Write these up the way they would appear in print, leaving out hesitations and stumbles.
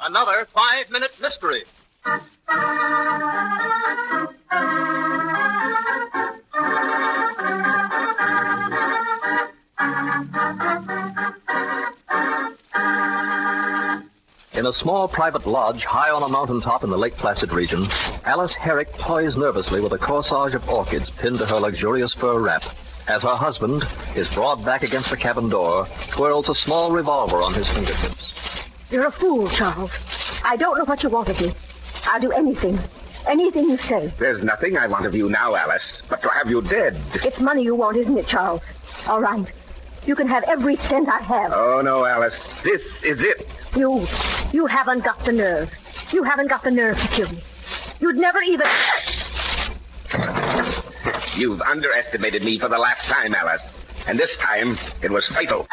Another 5-minute mystery. In a small private lodge high on a mountaintop in the Lake Placid region, Alice Herrick toys nervously with a corsage of orchids pinned to her luxurious fur wrap, as her husband, his broad back against the cabin door, twirls a small revolver on his fingertips. You're a fool, Charles. I don't know what you want of me. I'll do anything. Anything you say. There's nothing I want of you now, Alice, but to have you dead. It's money you want, isn't it, Charles? All right. You can have every cent I have. Oh, no, Alice. This is it. You haven't got the nerve. You haven't got the nerve to kill me. You'd never even... You've underestimated me for the last time, Alice. And this time, it was fatal.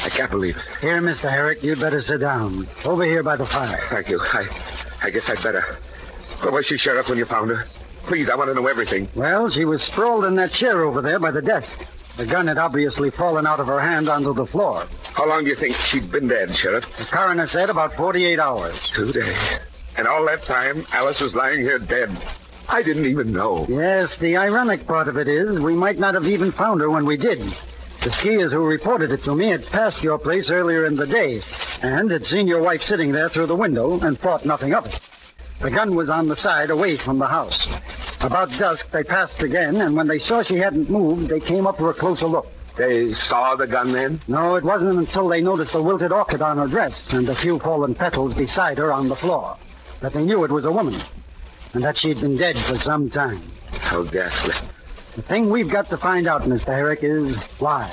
I can't believe it. Here, Mr. Herrick, you'd better sit down. Over here by the fire. Thank you. I guess I'd better. Where was she, Sheriff, when you found her? Please, I want to know everything. Well, she was sprawled in that chair over there by the desk. The gun had obviously fallen out of her hand onto the floor. How long do you think she'd been dead, Sheriff? The coroner said about 48 hours. 2 days. And all that time, Alice was lying here dead. I didn't even know. Yes, the ironic part of it is we might not have even found her when we did. The skiers who reported it to me had passed your place earlier in the day and had seen your wife sitting there through the window and thought nothing of it. The gun was on the side away from the house. About dusk, they passed again, and when they saw she hadn't moved, they came up for a closer look. They saw the gun then? No, it wasn't until they noticed the wilted orchid on her dress and a few fallen petals beside her on the floor that they knew it was a woman and that she'd been dead for some time. How ghastly. The thing we've got to find out, Mr. Herrick, is why.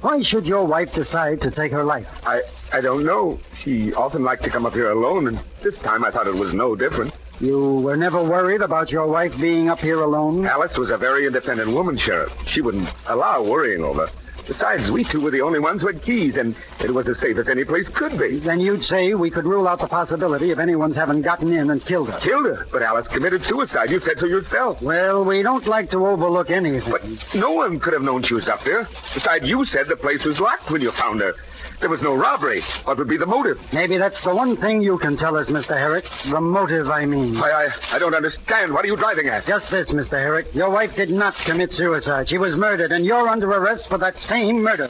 Why should your wife decide to take her life? I don't know. She often liked to come up here alone, and this time I thought it was no different. You were never worried about your wife being up here alone? Alice was a very independent woman, Sheriff. She wouldn't allow worrying over. Besides, we two were the only ones who had keys, and it was as safe as any place could be. Then you'd say we could rule out the possibility of anyone's having gotten in and killed her. Killed her? But Alice committed suicide. You said so yourself. Well, we don't like to overlook anything. But no one could have known she was up there. Besides, you said the place was locked when you found her. There was no robbery. What would be the motive? Maybe that's the one thing you can tell us, Mr. Herrick. The motive, I mean. I don't understand. What are you driving at? Just this, Mr. Herrick. Your wife did not commit suicide. She was murdered, and you're under arrest for that same murder.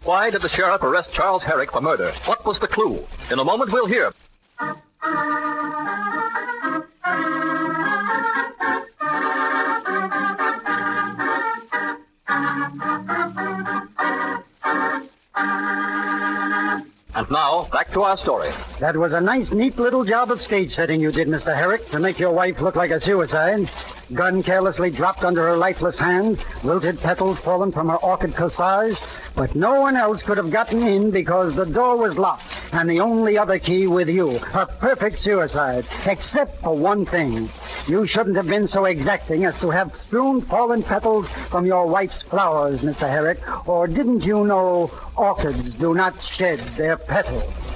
Why did the sheriff arrest Charles Herrick for murder? What was the clue? In a moment, we'll hear. And now, back to our story. That was a nice, neat little job of stage setting you did, Mr. Herrick, to make your wife look like a suicide. Gun carelessly dropped under her lifeless hand, wilted petals fallen from her orchid corsage. But no one else could have gotten in because the door was locked, and the only other key with you. A perfect suicide, except for one thing. You shouldn't have been so exacting as to have strewn fallen petals from your wife's flowers, Mr. Herrick. Or didn't you know orchids do not shed their petals?